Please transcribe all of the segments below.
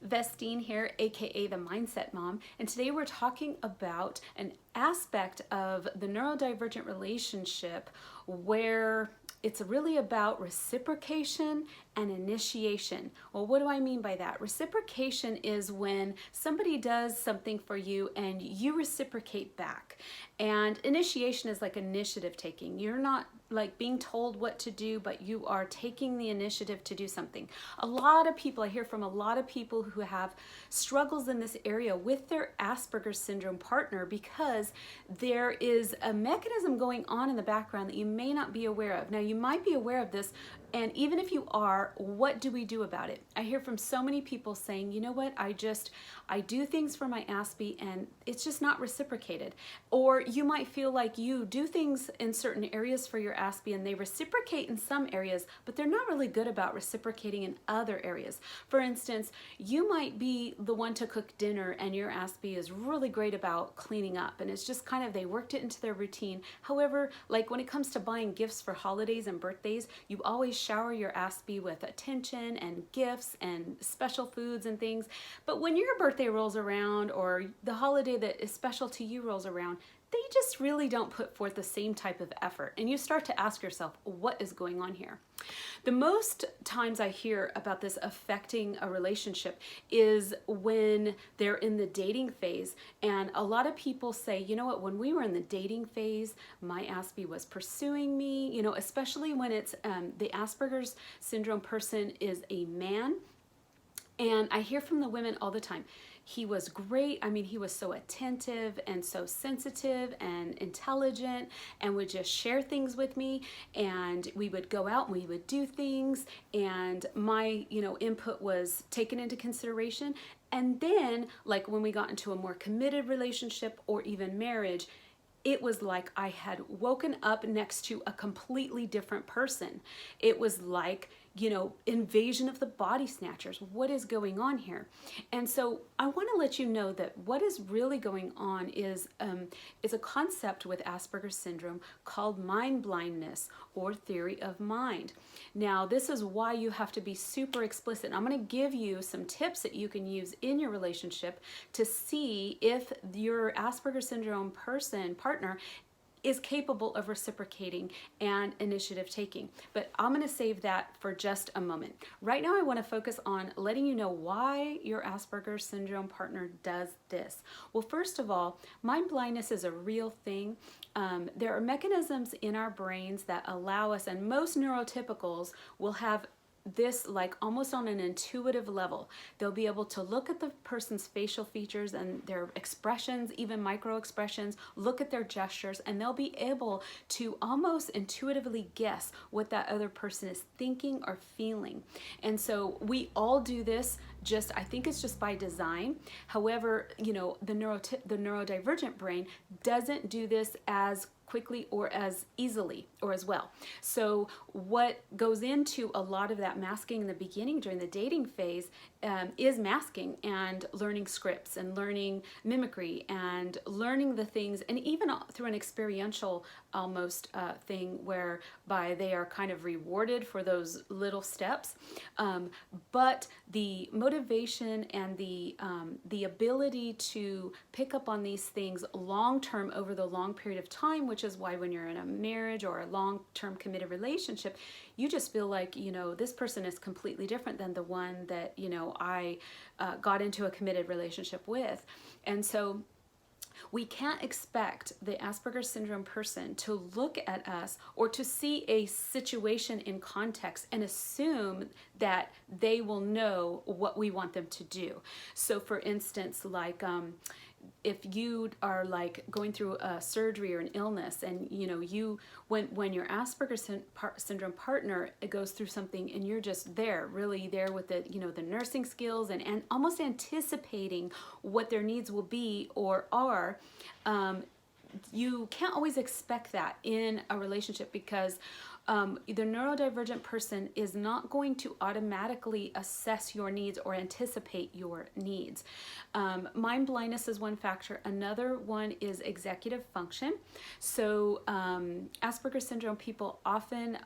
Vestine here, aka the Mindset Mom, and today we're talking about an aspect of the neurodivergent relationship where it's really about reciprocation and initiation. Well, what do I mean by that? Reciprocation is when somebody does something for you and you reciprocate back. And initiation is like initiative taking. You're not like being told what to do, but you are taking the initiative to do something. A lot of people, I hear from a lot of people who have struggles in this area with their Asperger's syndrome partner because there is a mechanism going on in the background that you may not be aware of. Now, you might be aware of this, and even if you are, what do we do about it? I hear from so many people saying, you know what, I do things for my Aspie and it's just not reciprocated. Or you might feel like you do things in certain areas for your Aspie and they reciprocate in some areas, but they're not really good about reciprocating in other areas. For instance, you might be the one to cook dinner and your Aspie is really great about cleaning up and it's just kind of, they worked it into their routine. However, like when it comes to buying gifts for holidays and birthdays, you always shower your Aspie with attention and gifts and special foods and things. But when your birthday rolls around or the holiday that is special to you rolls around, they just really don't put forth the same type of effort. And you start to ask yourself, what is going on here? The most times I hear about this affecting a relationship is when they're in the dating phase. And a lot of people say, you know what, when we were in the dating phase, my Aspie was pursuing me, you know, especially when it's the Asperger's syndrome person is a man. And I hear from the women all the time, he was great. I mean, he was so attentive and so sensitive and intelligent and would just share things with me. And we would go out and we would do things. And my, input was taken into consideration. And then like when we got into a more committed relationship or even marriage, it was like I had woken up next to a completely different person. It was like, invasion of the body snatchers. What is going on here? And so I want to let you know that what is really going on is a concept with Asperger's syndrome called mind blindness or theory of mind. Now, this is why you have to be super explicit. I'm going to give you some tips that you can use in your relationship to see if your Asperger's syndrome partner is capable of reciprocating and initiative taking. But I'm going to save that for just a moment. Right now, I want to focus on letting you know why your Asperger's syndrome partner does this. Well, first of all, mind blindness is a real thing. There are mechanisms in our brains that allow us, and most neurotypicals will have this like almost on an intuitive level. They'll be able to look at the person's facial features and their expressions, even micro expressions, look at their gestures, and they'll be able to almost intuitively guess what that other person is thinking or feeling. And so we all do this I think it's just by design. However, the neurodivergent brain doesn't do this as quickly or as easily or as well. So what goes into a lot of that masking in the beginning during the dating phase is masking and learning scripts and learning mimicry and learning the things, and even through an experiential almost thing whereby they are kind of rewarded for those little steps. But the motivation and the ability to pick up on these things long-term over the long period of time, which is why when you're in a marriage or a long-term committed relationship, you just feel like, this person is completely different than the one that, I got into a committed relationship with. And so we can't expect the Asperger's syndrome person to look at us or to see a situation in context and assume that they will know what we want them to do. So for instance, like if you are like going through a surgery or an illness and when your Asperger's syndrome partner goes through something and you're just really there with the the nursing skills and almost anticipating what their needs will be or are, you can't always expect that in a relationship because The neurodivergent person is not going to automatically assess your needs or anticipate your needs. Mind blindness is one factor. Another one is executive function. So Asperger's syndrome people often,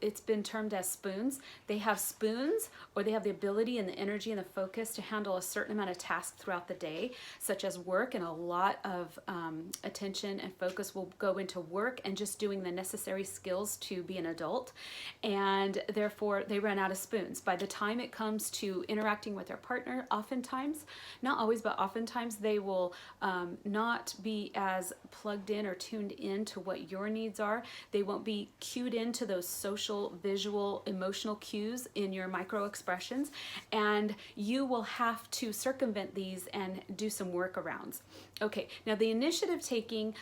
it's been termed as spoons. They have spoons, or they have the ability and the energy and the focus to handle a certain amount of tasks throughout the day, such as work, and a lot of attention and focus will go into work and just doing the necessary skills to be an adult, and therefore they run out of spoons. By the time it comes to interacting with their partner, oftentimes, not always, but oftentimes they will not be as plugged in or tuned in to what your needs are. They won't be cued into those social, visual, emotional cues in your micro expressions, and you will have to circumvent these and do some workarounds. Okay, now the initiative taking,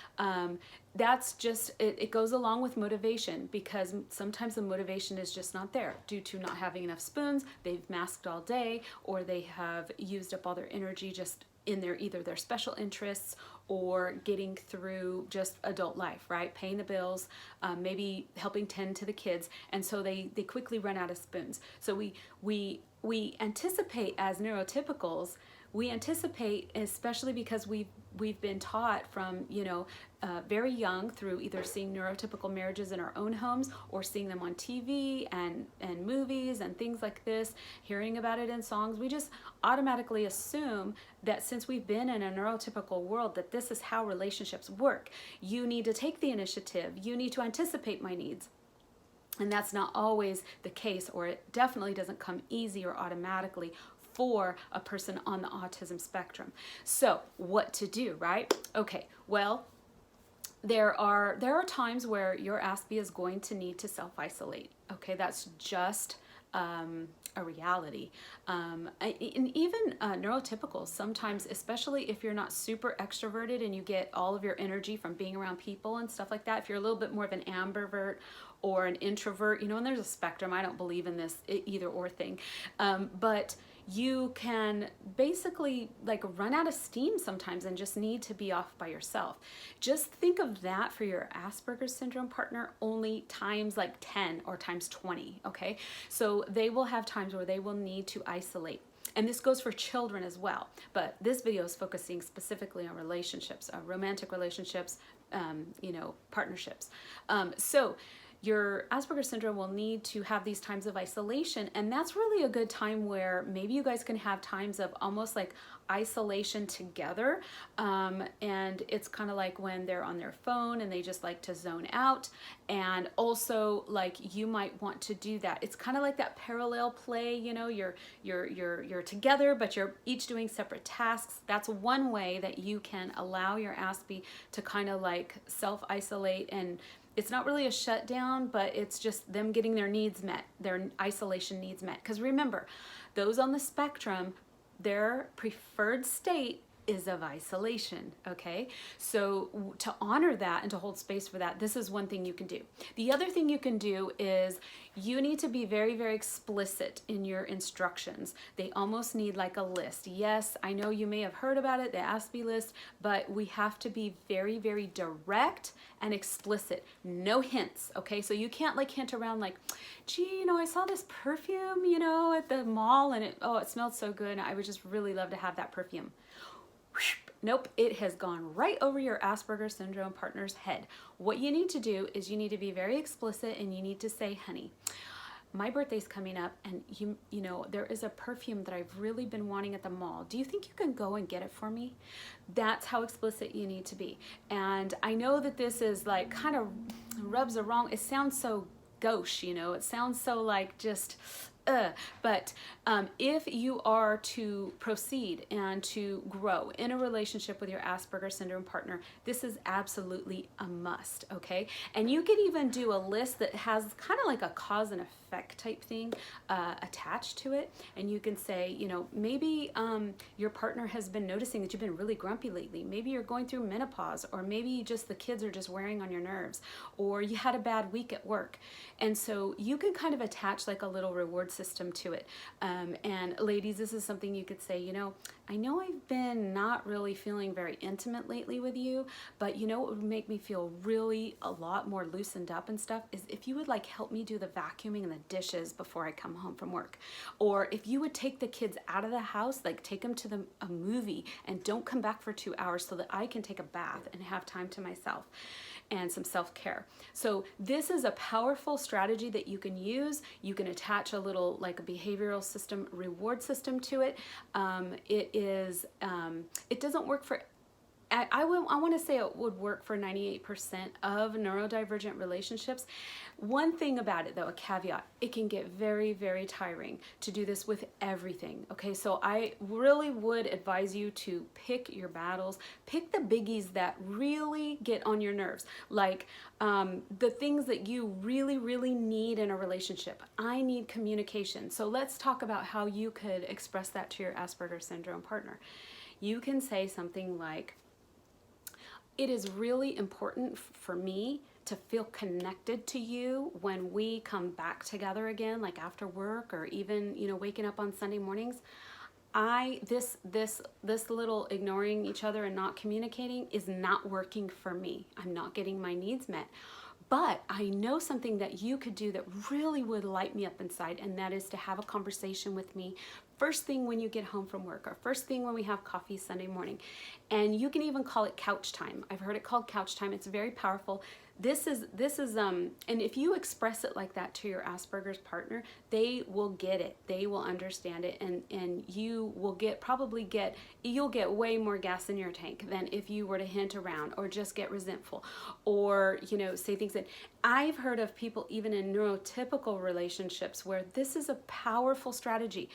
that's just, it goes along with motivation, because sometimes the motivation is just not there due to not having enough spoons. They've masked all day, or they have used up all their energy just in their either their special interests or getting through just adult life, right? Paying the bills, maybe helping tend to the kids, and so they quickly run out of spoons. So we anticipate as neurotypicals. We anticipate, especially because we've been taught from, very young, through either seeing neurotypical marriages in our own homes or seeing them on TV and movies and things like this, hearing about it in songs. We just automatically assume that since we've been in a neurotypical world, that this is how relationships work. You need to take the initiative. You need to anticipate my needs. And that's not always the case, or it definitely doesn't come easy or automatically for a person on the autism spectrum. So what to do, right? Okay, well, there are times where your Aspie is going to need to self-isolate. Okay, that's just a reality. And even neurotypicals, sometimes, especially if you're not super extroverted and you get all of your energy from being around people and stuff like that, if you're a little bit more of an ambivert or an introvert, and there's a spectrum. I don't believe in this either or thing, but you can basically like run out of steam sometimes and just need to be off by yourself. Just think of that for your Asperger's syndrome partner only times like 10 or times 20, okay? So they will have times where they will need to isolate. And this goes for children as well. But this video is focusing specifically on relationships, romantic relationships, partnerships. So your Asperger's syndrome will need to have these times of isolation, and that's really a good time where maybe you guys can have times of almost like isolation together, and it's kind of like when they're on their phone and they just like to zone out, and also like you might want to do that. It's kind of like that parallel play, you're together but you're each doing separate tasks. That's one way that you can allow your Aspie to kind of like self-isolate, and it's not really a shutdown, but it's just them getting their needs met, their isolation needs met. Because remember, those on the spectrum, their preferred state is of isolation, okay? So to honor that and to hold space for that, this is one thing you can do. The other thing you can do is you need to be very, very explicit in your instructions. They almost need like a list. Yes, I know you may have heard about it, the Aspie list, but we have to be very, very direct and explicit. No hints, okay? So you can't like hint around like, gee, I saw this perfume, at the mall, and it smelled so good. I would just really love to have that perfume. Nope, it has gone right over your Asperger's syndrome partner's head. What you need to do is you need to be very explicit, and you need to say, honey, my birthday's coming up, and there is a perfume that I've really been wanting at the mall. Do you think you can go and get it for me? That's how explicit you need to be. And I know that this is like kind of rubs a wrong, it sounds so gauche, it sounds so like just but if you are to proceed and to grow in a relationship with your Asperger's syndrome partner, this is absolutely a must, okay? And you can even do a list that has kind of like a cause and effect effect type thing attached to it. And you can say, you know, maybe your partner has been noticing that you've been really grumpy lately. Maybe you're going through menopause, or maybe just the kids are just wearing on your nerves, or you had a bad week at work. And so you can kind of attach like a little reward system to it. And ladies, this is something you could say, you know, I know I've been not really feeling very intimate lately with you, but you know what would make me feel really a lot more loosened up and stuff is if you would like help me do the vacuuming and the dishes before I come home from work. Or if you would take the kids out of the house, like take them to a movie and don't come back for 2 hours so that I can take a bath and have time to myself and some self-care. So this is a powerful strategy that you can use. You can attach a little like a behavioral system, reward system to it. It doesn't work for, I want to say it would work for 98% of neurodivergent relationships. One thing about it though, a caveat, it can get very, very tiring to do this with everything. Okay, so I really would advise you to pick your battles, pick the biggies that really get on your nerves, like the things that you really, really need in a relationship. I need communication. So let's talk about how you could express that to your Asperger's syndrome partner. You can say something like, it is really important for me to feel connected to you when we come back together again, like after work or even, you know, waking up on Sunday mornings. This little ignoring each other and not communicating is not working for me. I'm not getting my needs met. But I know something that you could do that really would light me up inside, and that is to have a conversation with me first thing when you get home from work, or first thing when we have coffee Sunday morning. And you can even call it couch time. I've heard it called couch time. It's very powerful. This is and if you express it like that to your Asperger's partner, they will get it. They will understand it, and you will you'll get way more gas in your tank than if you were to hint around or just get resentful or, you know, say things that I've heard of people even in neurotypical relationships where this is a powerful strategy.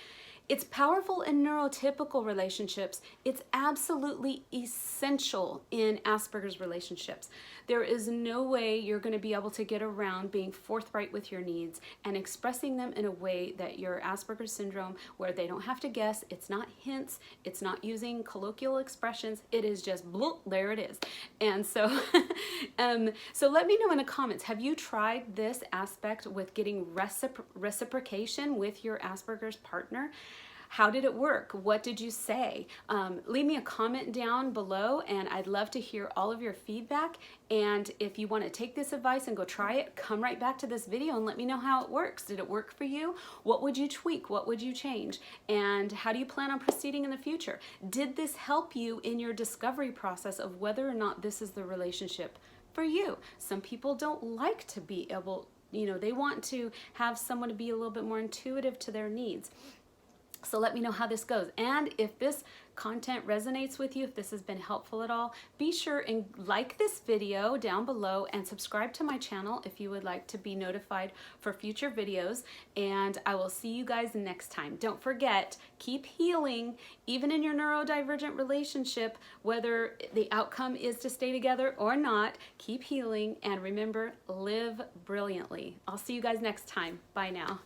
It's powerful in neurotypical relationships. It's absolutely essential in Asperger's relationships. There is no way you're going to be able to get around being forthright with your needs and expressing them in a way that your Asperger's syndrome, where they don't have to guess, it's not hints, it's not using colloquial expressions, it is just bloop, there it is. And so, so let me know in the comments, have you tried this aspect with getting reciprocation with your Asperger's partner? How did it work? What did you say? Leave me a comment down below, and I'd love to hear all of your feedback. And if you want to take this advice and go try it, come right back to this video and let me know how it works. Did it work for you? What would you tweak? What would you change? And how do you plan on proceeding in the future? Did this help you in your discovery process of whether or not this is the relationship for you? Some people don't like to be able, you know, they want to have someone to be a little bit more intuitive to their needs. So let me know how this goes. And if this content resonates with you, if this has been helpful at all, be sure and like this video down below and subscribe to my channel if you would like to be notified for future videos. And I will see you guys next time. Don't forget, keep healing, even in your neurodivergent relationship, whether the outcome is to stay together or not, keep healing, and remember, live brilliantly. I'll see you guys next time. Bye now.